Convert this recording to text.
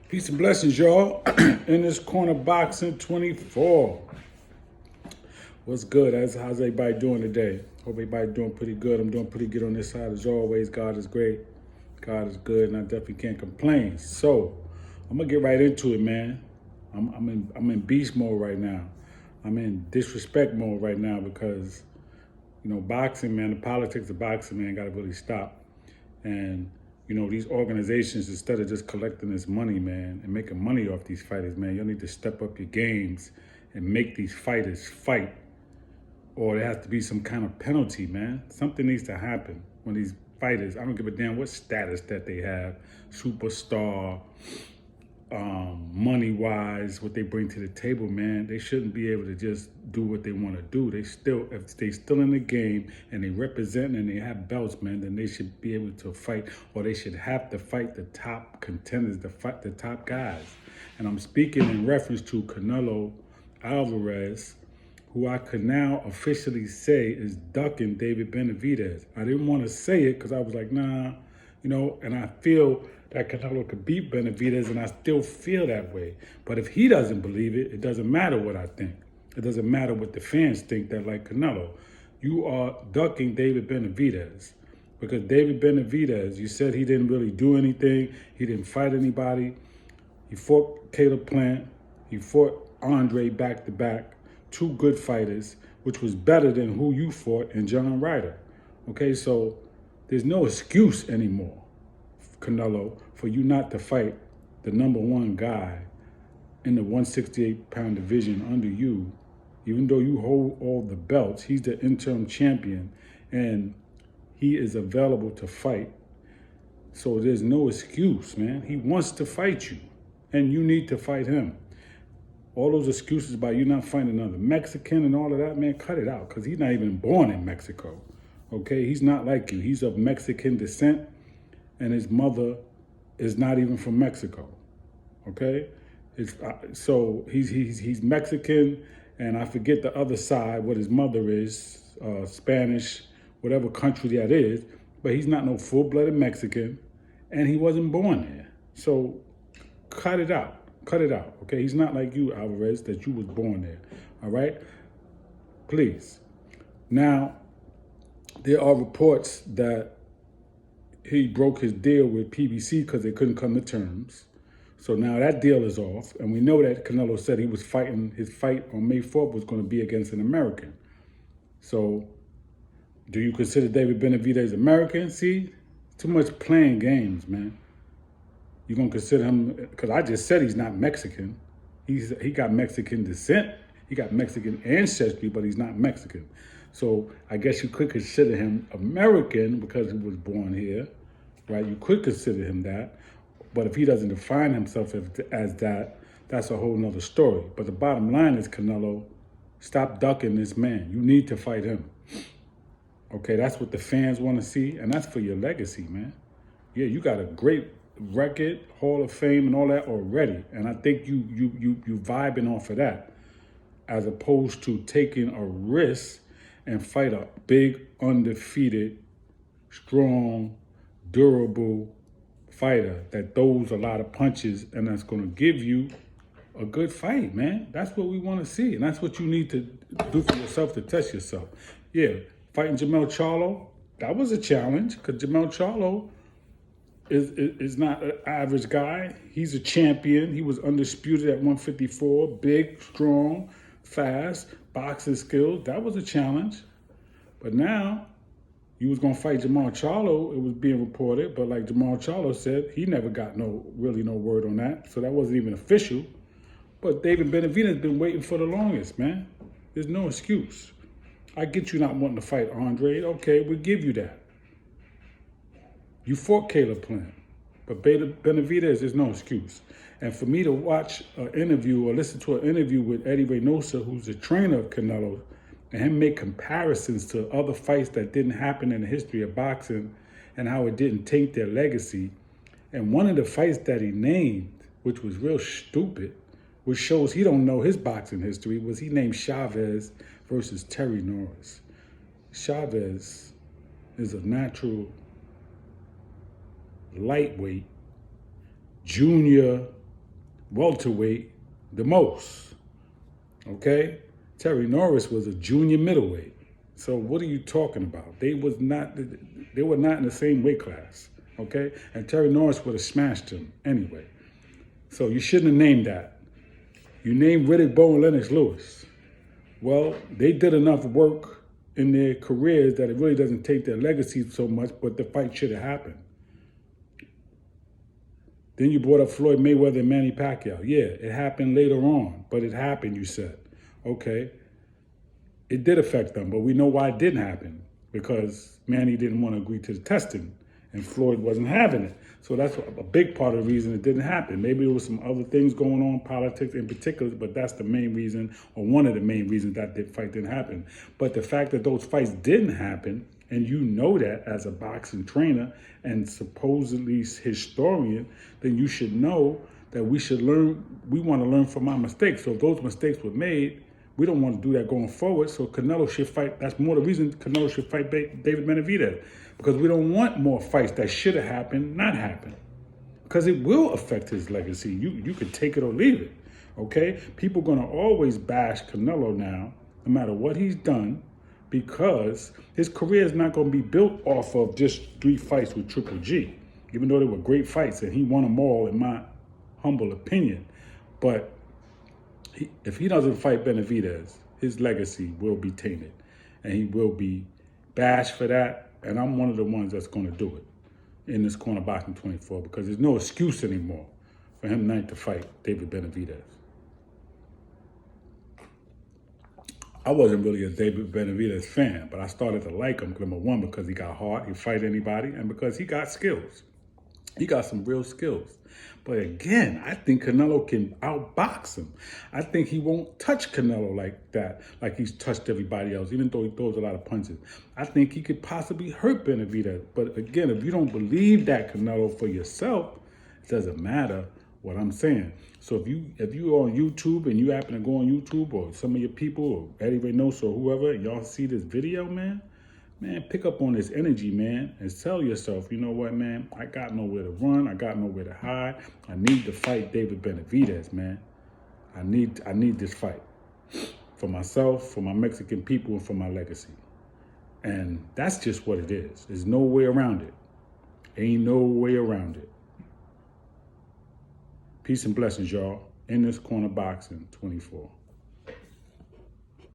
Peace and blessings, y'all. In this corner boxing 24. What's good? How's everybody doing today? Hope everybody doing pretty good. I'm doing pretty good on this side as always. God is great. God is good, and I definitely can't complain. So I'm gonna get right into it, man. I'm in beast mode right now. I'm in disrespect mode right now because boxing, man. The politics of boxing, man, got to really stop. And these organizations, instead of just collecting this money, man, and making money off these fighters, man, y'all need to step up your games and make these fighters fight. Or there has to be some kind of penalty, man. Something needs to happen when these fighters, I don't give a damn what status that they have, superstar, money-wise, what they bring to the table, man, they shouldn't be able to just do what they want to do. If they still in the game and they represent and they have belts, man, then they should be able to fight, or they should have to fight the top contenders, the top guys. And I'm speaking in reference to Canelo Alvarez, who I could now officially say is ducking David Benavidez. I didn't want to say it because I was like, nah, and I feel that Canelo could beat Benavidez, and I still feel that way. But if he doesn't believe it, it doesn't matter what I think. It doesn't matter what the fans think that like Canelo. You are ducking David Benavidez because David Benavidez, you said he didn't really do anything. He didn't fight anybody. He fought Caleb Plant. He fought Andre back-to-back. Two good fighters, which was better than who you fought in John Ryder. Okay, so there's no excuse anymore, Canelo, for you not to fight the number one guy in the 168-pound division under you. Even though you hold all the belts, he's the interim champion, and he is available to fight. So there's no excuse, man. He wants to fight you, and you need to fight him. All those excuses about you not finding another Mexican and all of that, man, cut it out, because he's not even born in Mexico, okay? He's not like you. He's of Mexican descent, and his mother is not even from Mexico, okay? So he's Mexican, and I forget the other side, what his mother is, Spanish, whatever country that is, but he's not no full-blooded Mexican, and he wasn't born there. So cut it out. Cut it out, okay? He's not like you, Alvarez, that you was born there, all right? Please. Now, there are reports that he broke his deal with PBC because they couldn't come to terms. So now that deal is off, and we know that Canelo said he was fighting, his fight on May 4th was going to be against an American. So do you consider David Benavidez American? See, too much playing games, man. You're going to consider him, because I just said he's not Mexican. He got Mexican descent. He got Mexican ancestry, but he's not Mexican. So I guess you could consider him American because he was born here, right? You could consider him that. But if he doesn't define himself as that, that's a whole nother story. But the bottom line is, Canelo, stop ducking this man. You need to fight him. Okay, that's what the fans want to see, and that's for your legacy, man. Yeah, you got a great record, Hall of Fame, and all that already, and I think you vibing off of that, as opposed to taking a risk and fight a big, undefeated, strong, durable fighter that throws a lot of punches and that's going to give you a good fight, man. That's what we want to see, and that's what you need to do for yourself to test yourself. Yeah, fighting Jermell Charlo, that was a challenge, because Jermell Charlo is not an average guy. He's a champion. He was undisputed at 154, big, strong, fast, boxing skills. That was a challenge. But now, you was going to fight Jermell Charlo, it was being reported, but like Jermell Charlo said, he never got really no word on that, so that wasn't even official. But David Benavidez has been waiting for the longest, man. There's no excuse. I get you not wanting to fight Andre. Okay, we'll give you that. You fought Caleb Plant, but Benavidez is no excuse. And for me to watch an interview or listen to an interview with Eddie Reynoso, who's the trainer of Canelo, and him make comparisons to other fights that didn't happen in the history of boxing and how it didn't taint their legacy. And one of the fights that he named, which was real stupid, which shows he don't know his boxing history, was he named Chavez versus Terry Norris. Chavez is a natural lightweight, junior welterweight the most. Okay? Terry Norris was a junior middleweight. So what are you talking about? They were not in the same weight class. Okay? And Terry Norris would have smashed him anyway. So you shouldn't have named that. You named Riddick Bowe and Lennox Lewis. Well, they did enough work in their careers that it really doesn't take their legacy so much, but the fight should have happened. Then you brought up Floyd Mayweather and Manny Pacquiao. Yeah, it happened later on, but it happened, you said. Okay. It did affect them, but we know why it didn't happen. Because Manny didn't want to agree to the testing, and Floyd wasn't having it. So that's a big part of the reason it didn't happen. Maybe there was some other things going on, politics in particular, but that's the main reason, or one of the main reasons that the fight didn't happen. But the fact that those fights didn't happen, and you know that as a boxing trainer and supposedly historian, then you should know that we should learn, we want to learn from our mistakes. So if those mistakes were made, we don't want to do that going forward. So Canelo should fight. That's more the reason Canelo should fight David Benavidez. Because we don't want more fights that should have happened not happen. Because it will affect his legacy. You can take it or leave it. Okay? People are going to always bash Canelo now, no matter what he's done, because his career is not going to be built off of just 3 fights with Triple G. Even though they were great fights, and he won them all, in my humble opinion. But if he doesn't fight Benavidez, his legacy will be tainted. And he will be bashed for that. And I'm one of the ones that's going to do it in this Corner Boxing 24, because there's no excuse anymore for him not to fight David Benavidez. I wasn't really a David Benavidez fan, but I started to like him, number one, because he got hard, he fight anybody, and because he got skills. He got some real skills. But again, I think Canelo can outbox him. I think he won't touch Canelo like that, like he's touched everybody else, even though he throws a lot of punches. I think he could possibly hurt Benavidez. But again, if you don't believe that, Canelo, for yourself, it doesn't matter what I'm saying. So if you're on YouTube and you happen to go on YouTube, or some of your people, or Eddie Reynoso or whoever, and y'all see this video, man, pick up on this energy, man, and tell yourself, you know what, man, I got nowhere to run. I got nowhere to hide. I need to fight David Benavidez, man. I need this fight for myself, for my Mexican people, and for my legacy. And that's just what it is. There's no way around it. Ain't no way around it. Peace and blessings, y'all. In this Corner Boxing 24.